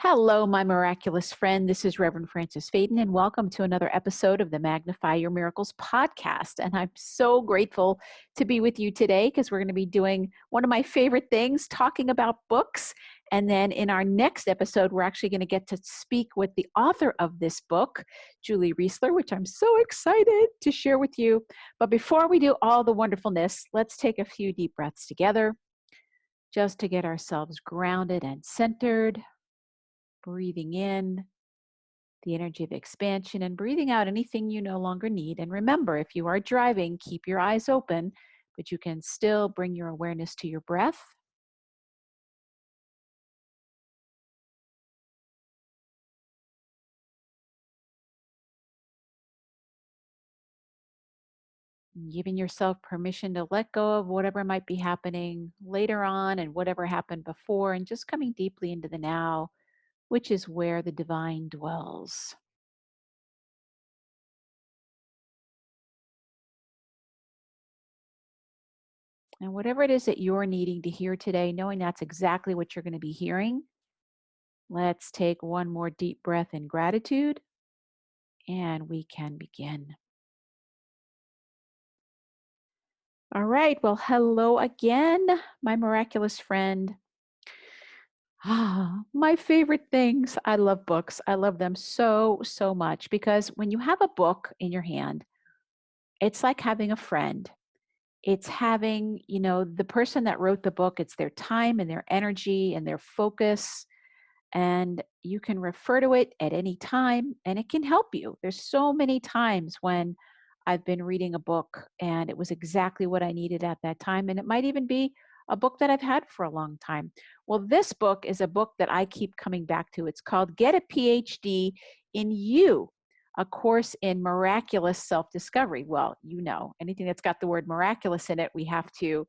Hello, my miraculous friend. This is Reverend Frances Fayden, and welcome to another episode of the Magnify Your Miracles podcast. And I'm so grateful to be with you today because we're going to be doing one of my favorite things, talking about books. And then in our next episode, we're actually going to get to speak with the author of this book, Julie Reisler, which I'm so excited to share with you. But before we do all the wonderfulness, let's take a few deep breaths together just to get ourselves grounded and centered. Breathing in the energy of expansion and breathing out anything you no longer need. And remember, if you are driving, keep your eyes open, but you can still bring your awareness to your breath. Giving yourself permission to let go of whatever might be happening later on and whatever happened before, and just coming deeply into the now, which is where the divine dwells. And whatever it is that you're needing to hear today, knowing that's exactly what you're going to be hearing, let's take one more deep breath in gratitude, and we can begin. All right. Well, hello again, my miraculous friend. My favorite things. I love books. I love them so, so much because when you have a book in your hand, it's like having a friend. It's having, the person that wrote the book, it's their time and their energy and their focus. And you can refer to it at any time and it can help you. There's so many times when I've been reading a book and it was exactly what I needed at that time. And it might even be a book that I've had for a long time. Well, this book is a book that I keep coming back to. It's called Get a PhD in You, a course in miraculous self-discovery. Well, anything that's got the word miraculous in it, we have to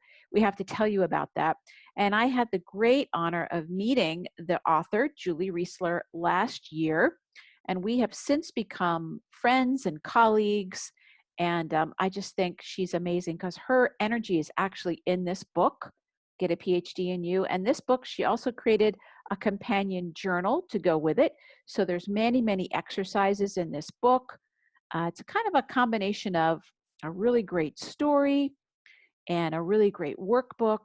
tell you about that. And I had the great honor of meeting the author, Julie Reisler, last year. And we have since become friends and colleagues. And I just think she's amazing because her energy is actually in this book, Get a PhD in You. And this book, she also created a companion journal to go with it. So there's many, many exercises in this book. It's a kind of a combination of a really great story and a really great workbook.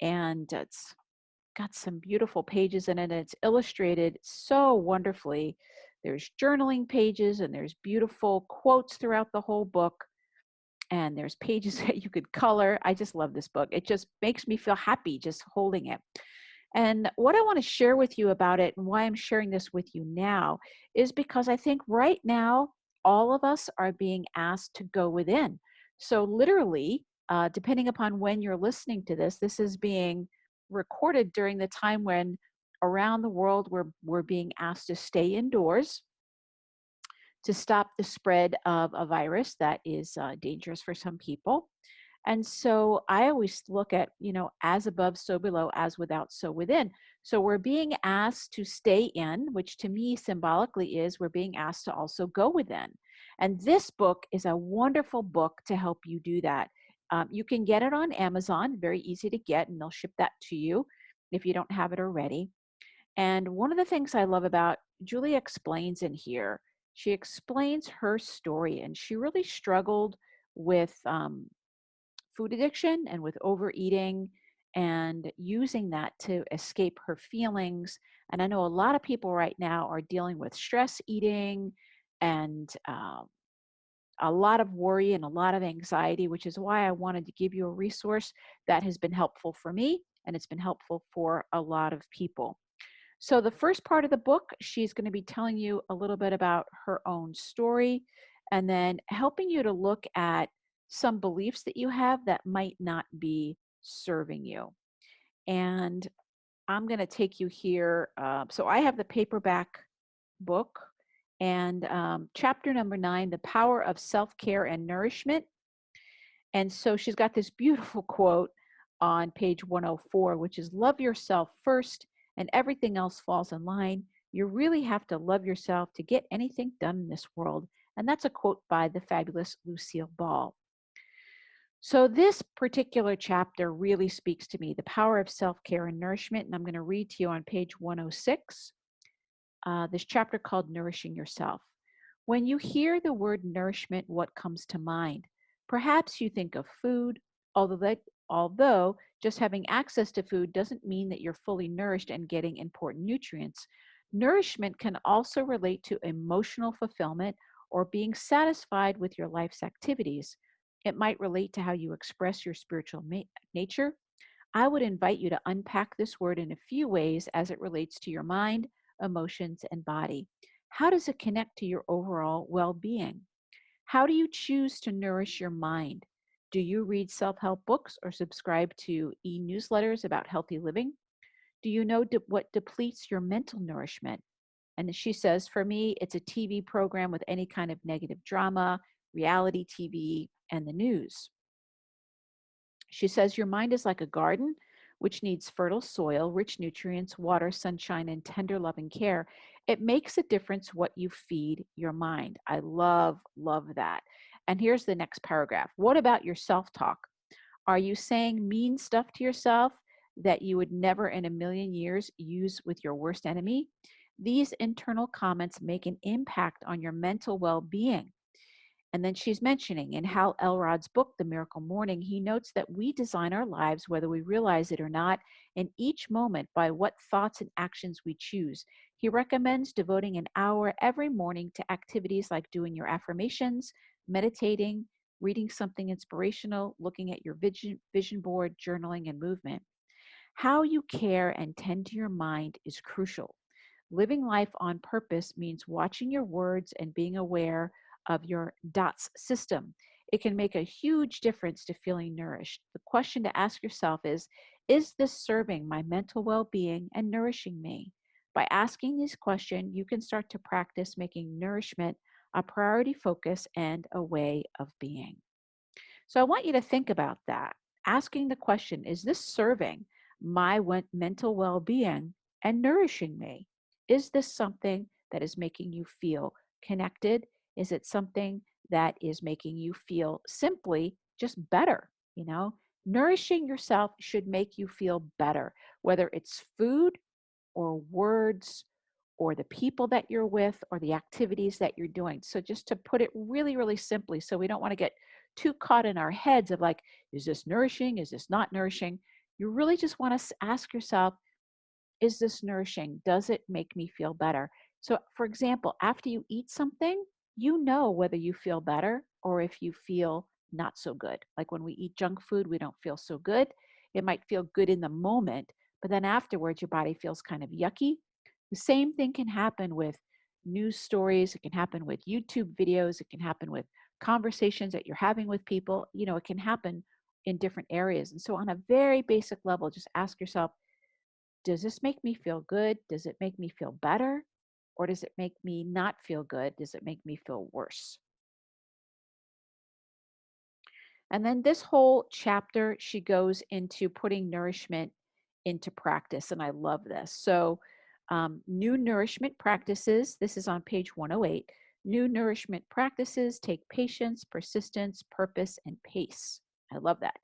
And it's got some beautiful pages in it. And it's illustrated so wonderfully. There's journaling pages and there's beautiful quotes throughout the whole book. And there's pages that you could color. I just love this book. It just makes me feel happy just holding it. And what I want to share with you about it and why I'm sharing this with you now is because I think right now, all of us are being asked to go within. So literally, depending upon when you're listening to this, this is being recorded during the time when around the world we're being asked to stay indoors to stop the spread of a virus that is dangerous for some people. And so I always look at, as above, so below, as without, so within. So we're being asked to stay in, which to me symbolically is we're being asked to also go within. And this book is a wonderful book to help you do that. You can get it on Amazon, very easy to get, and they'll ship that to you if you don't have it already. And one of the things I love about Julie explains in here, she explains her story, and she really struggled with food addiction and with overeating and using that to escape her feelings. And I know a lot of people right now are dealing with stress eating and a lot of worry and a lot of anxiety, which is why I wanted to give you a resource that has been helpful for me and it's been helpful for a lot of people. So the first part of the book, she's going to be telling you a little bit about her own story and then helping you to look at some beliefs that you have that might not be serving you. And I'm going to take you here. So I have the paperback book and chapter number 9, The Power of Self-Care and Nourishment. And so she's got this beautiful quote on page 104, which is love yourself first and everything else falls in line. You really have to love yourself to get anything done in this world. And that's a quote by the fabulous Lucille Ball. So this particular chapter really speaks to me, the power of self-care and nourishment. And I'm going to read to you on page 106. this chapter called Nourishing Yourself. When you hear the word nourishment, what comes to mind? Perhaps you think of food, although just having access to food doesn't mean that you're fully nourished and getting important nutrients. Nourishment can also relate to emotional fulfillment or being satisfied with your life's activities. It might relate to how you express your spiritual nature. I would invite you to unpack this word in a few ways as it relates to your mind, emotions, and body. How does it connect to your overall well being? How do you choose to nourish your mind? Do you read self help books or subscribe to e newsletters about healthy living? Do you know what depletes your mental nourishment? And she says, for me, it's a TV program with any kind of negative drama, reality TV, and the news. She says, your mind is like a garden, which needs fertile soil, rich nutrients, water, sunshine, and tender loving care. It makes a difference what you feed your mind. I love, love that. And here's the next paragraph. What about your self talk? Are you saying mean stuff to yourself that you would never in a million years use with your worst enemy? These internal comments make an impact on your mental well being. And then she's mentioning in Hal Elrod's book, The Miracle Morning, he notes that we design our lives, whether we realize it or not, in each moment by what thoughts and actions we choose. He recommends devoting an hour every morning to activities like doing your affirmations, meditating, reading something inspirational, looking at your vision board, journaling, and movement. How you care and tend to your mind is crucial. Living life on purpose means watching your words and being aware of your DOTS system. It can make a huge difference to feeling nourished. The question to ask yourself is this serving my mental well being and nourishing me? By asking this question, you can start to practice making nourishment a priority focus and a way of being. So I want you to think about that. Asking the question, is this serving my mental well being and nourishing me? Is this something that is making you feel connected? Is it something that is making you feel simply just better? You know, nourishing yourself should make you feel better, whether it's food or words or the people that you're with or the activities that you're doing. So just to put it really, really simply, so we don't want to get too caught in our heads of like, is this nourishing? Is this not nourishing? You really just want to ask yourself, is this nourishing? Does it make me feel better? So, for example, after you eat something, you know whether you feel better or if you feel not so good. Like when we eat junk food, we don't feel so good. It might feel good in the moment, but then afterwards, your body feels kind of yucky. The same thing can happen with news stories. It can happen with YouTube videos. It can happen with conversations that you're having with people. You know, it can happen in different areas. And so, on a very basic level, just ask yourself, does this make me feel good? Does it make me feel better? Or does it make me not feel good? Does it make me feel worse? And then this whole chapter, she goes into putting nourishment into practice. And I love this. So, new nourishment practices, this is on page 108. New nourishment practices take patience, persistence, purpose, and pace. I love that.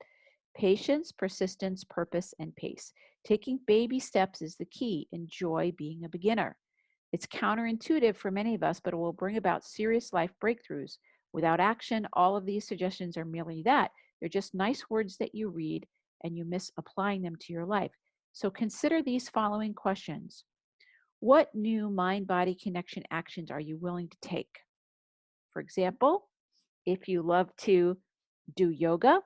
Patience, persistence, purpose, and pace. Taking baby steps is the key. Enjoy being a beginner. It's counterintuitive for many of us, but it will bring about serious life breakthroughs. Without action, all of these suggestions are merely that. They're just nice words that you read and you miss applying them to your life. So consider these following questions. What new mind body connection actions are you willing to take? For example, if you love to do yoga,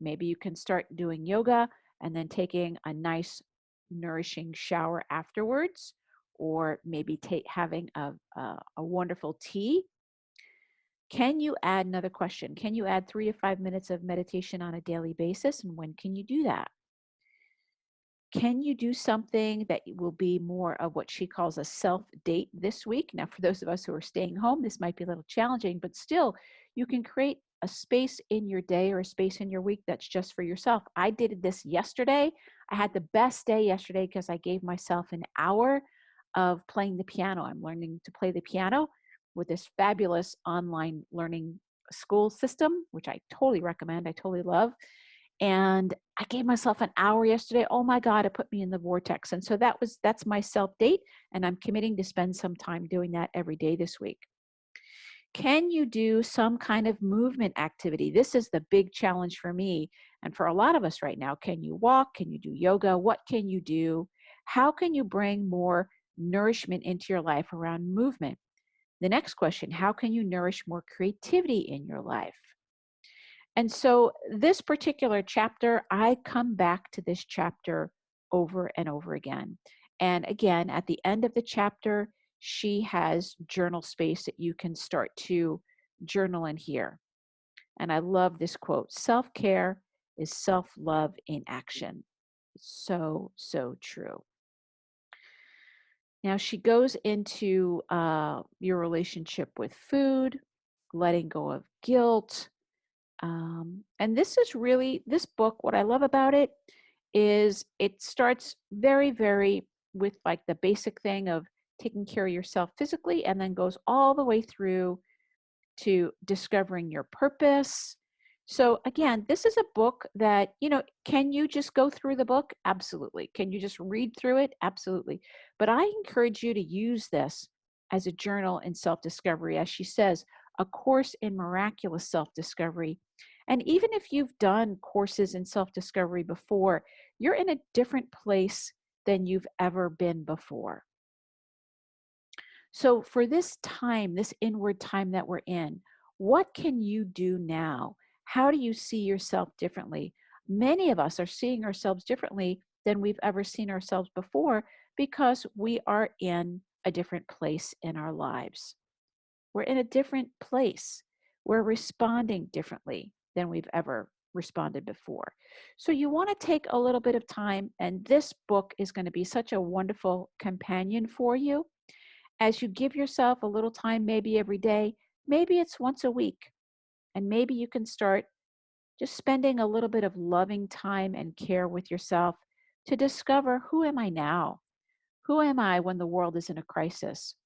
maybe you can start doing yoga and then taking a nice nourishing shower afterwards, or maybe having a wonderful tea. Can you add another question? Can you add 3 to 5 minutes of meditation on a daily basis? And when can you do that? Can you do something that will be more of what she calls a self-date this week? Now, for those of us who are staying home, this might be a little challenging, but still, you can create a space in your day or a space in your week that's just for yourself. I did this yesterday. I had the best day yesterday because I gave myself an hour of playing the piano. I'm learning to play the piano with this fabulous online learning school system, which I totally recommend. I totally love. And I gave myself an hour yesterday. Oh my God, it put me in the vortex. And so that's my self date. And I'm committing to spend some time doing that every day this week. Can you do some kind of movement activity? This is the big challenge for me and for a lot of us right now. Can you walk? Can you do yoga? What can you do? How can you bring more nourishment into your life around movement? The next question, how can you nourish more creativity in your life? And so, this particular chapter, I come back to this chapter over and over again. And again, at the end of the chapter, she has journal space that you can start to journal in here. And I love this quote: self care is self love in action. So, so true. Now, she goes into your relationship with food, letting go of guilt. And this is really, this book, what I love about it is it starts very, very with like the basic thing of taking care of yourself physically, and then goes all the way through to discovering your purpose. So again, this is a book that, can you just go through the book? Absolutely. Can you just read through it? Absolutely. But I encourage you to use this as a journal in self-discovery. As she says, a course in miraculous self-discovery. And even if you've done courses in self-discovery before, you're in a different place than you've ever been before. So for this time, this inward time that we're in, what can you do now? How do you see yourself differently? Many of us are seeing ourselves differently than we've ever seen ourselves before because we are in a different place in our lives. We're in a different place. We're responding differently than we've ever responded before. So you want to take a little bit of time, and this book is going to be such a wonderful companion for you as you give yourself a little time, maybe every day, maybe it's once a week, and maybe you can start just spending a little bit of loving time and care with yourself to discover, who am I now? Who am I when the world is in a crisis?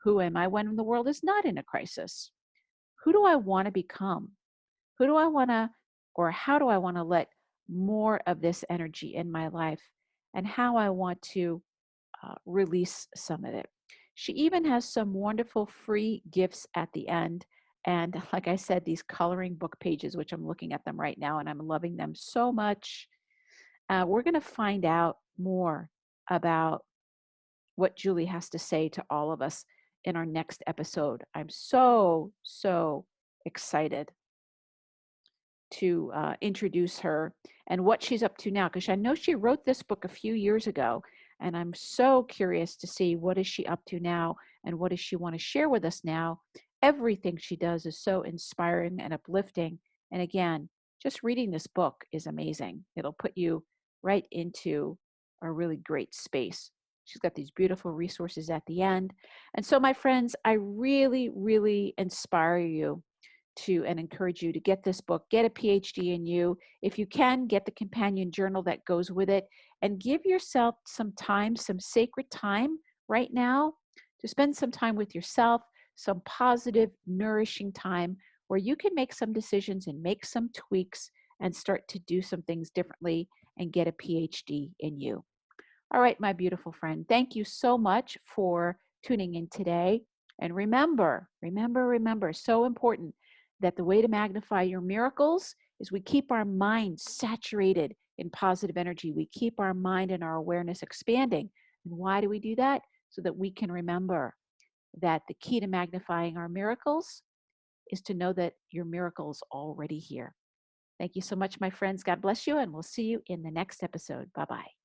Who am I when the world is not in a crisis? Who do I want to become? Who do I want to, or how do I want to let more of this energy in my life, and how I want to release some of it. She even has some wonderful free gifts at the end. And like I said, these coloring book pages, which I'm looking at them right now, and I'm loving them so much. We're going to find out more about what Julie has to say to all of us in our next episode. I'm so, so excited to introduce her and what she's up to now, because I know she wrote this book a few years ago, and I'm so curious to see what is she up to now and what does she want to share with us now. Everything she does is so inspiring and uplifting, and again, just reading this book is amazing. It'll put you right into a really great space. She's got these beautiful resources at the end. And so, my friends, I really, really inspire you to and encourage you to get this book, get a PhD in you. If you can, get the companion journal that goes with it, and give yourself some time, some sacred time right now to spend some time with yourself, some positive, nourishing time where you can make some decisions and make some tweaks and start to do some things differently and get a PhD in you. All right, my beautiful friend, thank you so much for tuning in today. And remember, so important that the way to magnify your miracles is we keep our mind saturated in positive energy. We keep our mind and our awareness expanding. And why do we do that? So that we can remember that the key to magnifying our miracles is to know that your miracle is already here. Thank you so much, my friends. God bless you, and we'll see you in the next episode. Bye-bye.